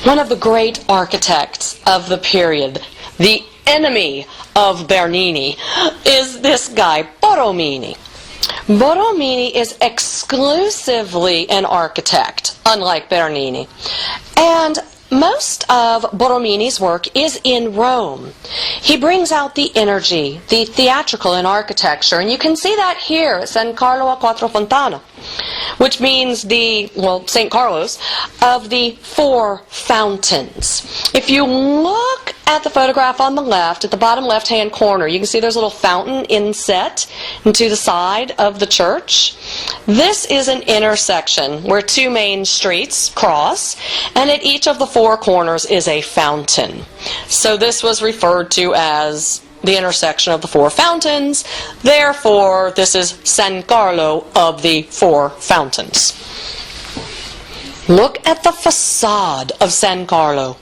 One of the great architects of the period, the enemy of Bernini, is this guy, Borromini. Borromini is exclusively an architect, unlike Bernini. And most of Borromini's work is in Rome. He brings out the energy, the theatrical in architecture, and you can see that here at San Carlo a Quattro Fontane, which means St. Carlos, of the four fountains. If you look at the photograph on the left, at the bottom left-hand corner, you can see there's a little fountain inset into the side of the church. This is an intersection where two main streets cross, and at each of the four corners is a fountain. So this was referred to as the intersection of the four fountains. Therefore, this is San Carlo of the four fountains. Look at the facade of San Carlo.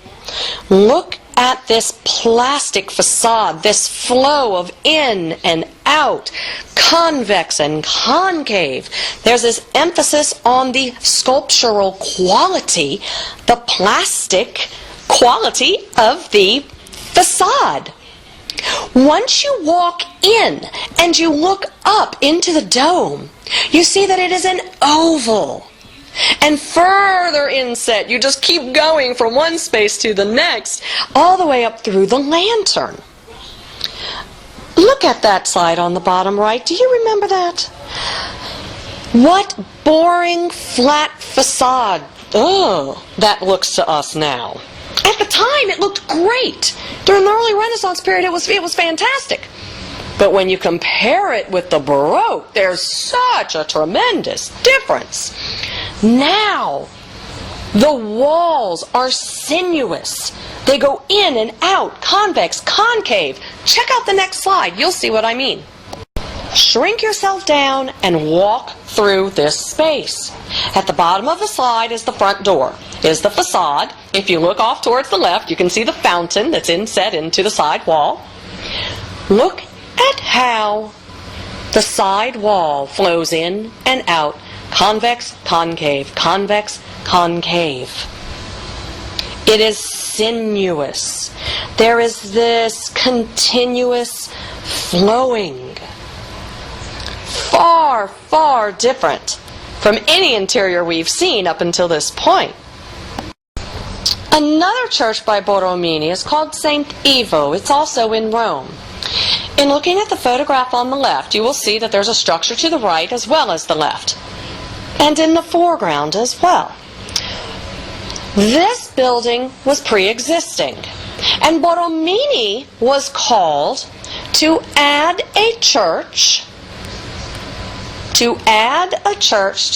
Look at this plastic facade, this flow of in and out, convex and concave. There's this emphasis on the sculptural quality, the plastic quality of the facade. Once you walk in and you look up into the dome, you see that it is an oval. And further inset, you just keep going from one space to the next, all the way up through the lantern. Look at that slide on the bottom right. Do you remember that? What boring, flat facade. Oh, that looks to us now. At the time, it looked great. During the early Renaissance period, it was fantastic. But when you compare it with the Baroque, there's such a tremendous difference. Now, the walls are sinuous. They go in and out, convex, concave. Check out the next slide. You'll see what I mean. Shrink yourself down and walk through this space. At the bottom of the slide is the front door, is the facade. If you look off towards the left, you can see the fountain that's inset into the side wall. Look at how the side wall flows in and out, convex, concave, convex, concave. It is sinuous. There is this continuous flowing. Far, far different from any interior we've seen up until this point. Another church by Borromini is called St. Ivo. It's also in Rome. In looking at the photograph on the left, you will see that there's a structure to the right as well as the left, and in the foreground as well. This building was pre-existing, and Borromini was called to add a church to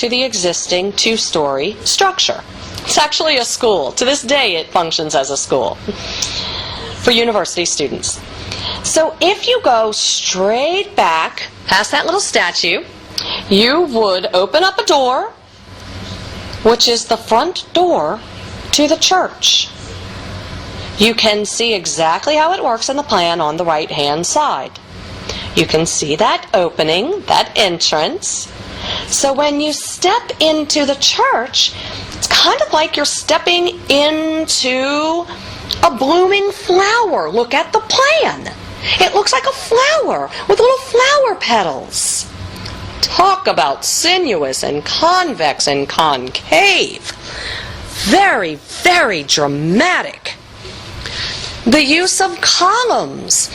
the existing two-story structure. It's actually a school. To this day, it functions as a school for university students. So if you go straight back past that little statue, you would open up a door, which is the front door to the church. You can see exactly how it works in the plan on the right-hand side. You can see that opening, that entrance. So when you step into the church, it's kind of like you're stepping into a blooming flower. Look at the plan. It looks like a flower with little flower petals. Talk about sinuous and convex and concave. Very, very dramatic. The use of columns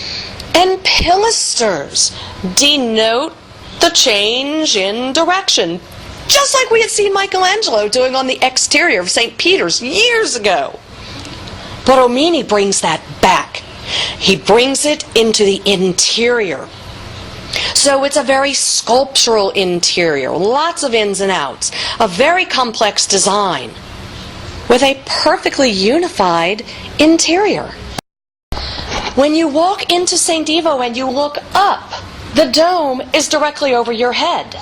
and pilasters denote the change in direction, just like we had seen Michelangelo doing on the exterior of St. Peter's years ago. Borromini brings that back. He brings it into the interior. So it's a very sculptural interior, lots of ins and outs, a very complex design with a perfectly unified interior. When you walk into St. Ivo and you look up, the dome is directly over your head.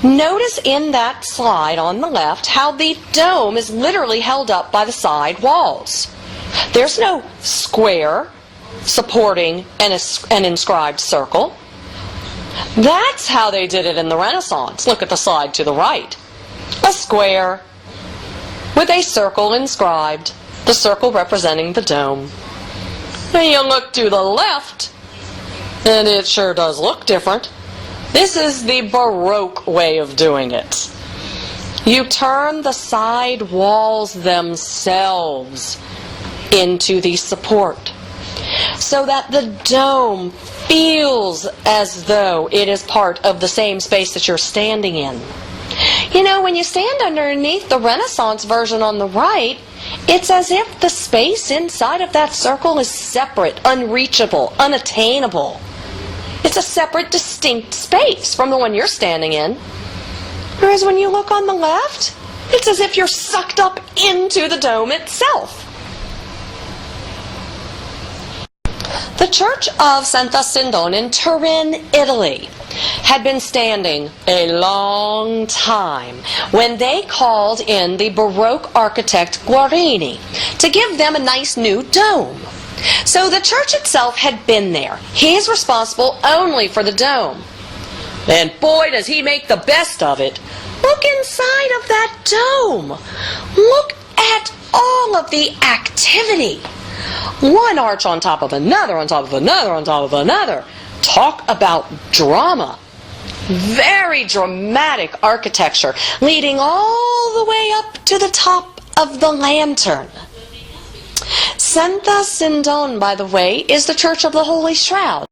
Notice in that slide on the left how the dome is literally held up by the side walls. There's no square supporting an inscribed circle. That's how they did it in the Renaissance. Look at the slide to the right. A square with a circle inscribed the circle representing the dome. When you look to the left, and it sure does look different. This is the Baroque way of doing it. You turn the side walls themselves into the support, so that the dome feels as though it is part of the same space that you're standing in. You know, when you stand underneath the Renaissance version on the right, it's as if the space inside of that circle is separate, unreachable, unattainable. It's a separate, distinct space from the one you're standing in. Whereas when you look on the left, it's as if you're sucked up into the dome itself. The Church of Santa Sindona in Turin, Italy, had been standing a long time when they called in the Baroque architect Guarini to give them a nice new dome. So the church itself had been there. He's responsible only for the dome. And boy, does he make the best of it. Look inside of that dome. Look at all of the activity. One arch on top of another, on top of another, on top of another. Talk about drama. Very dramatic architecture, leading all the way up to the top of the lantern. Santa Sindona, by the way, is the Church of the Holy Shroud.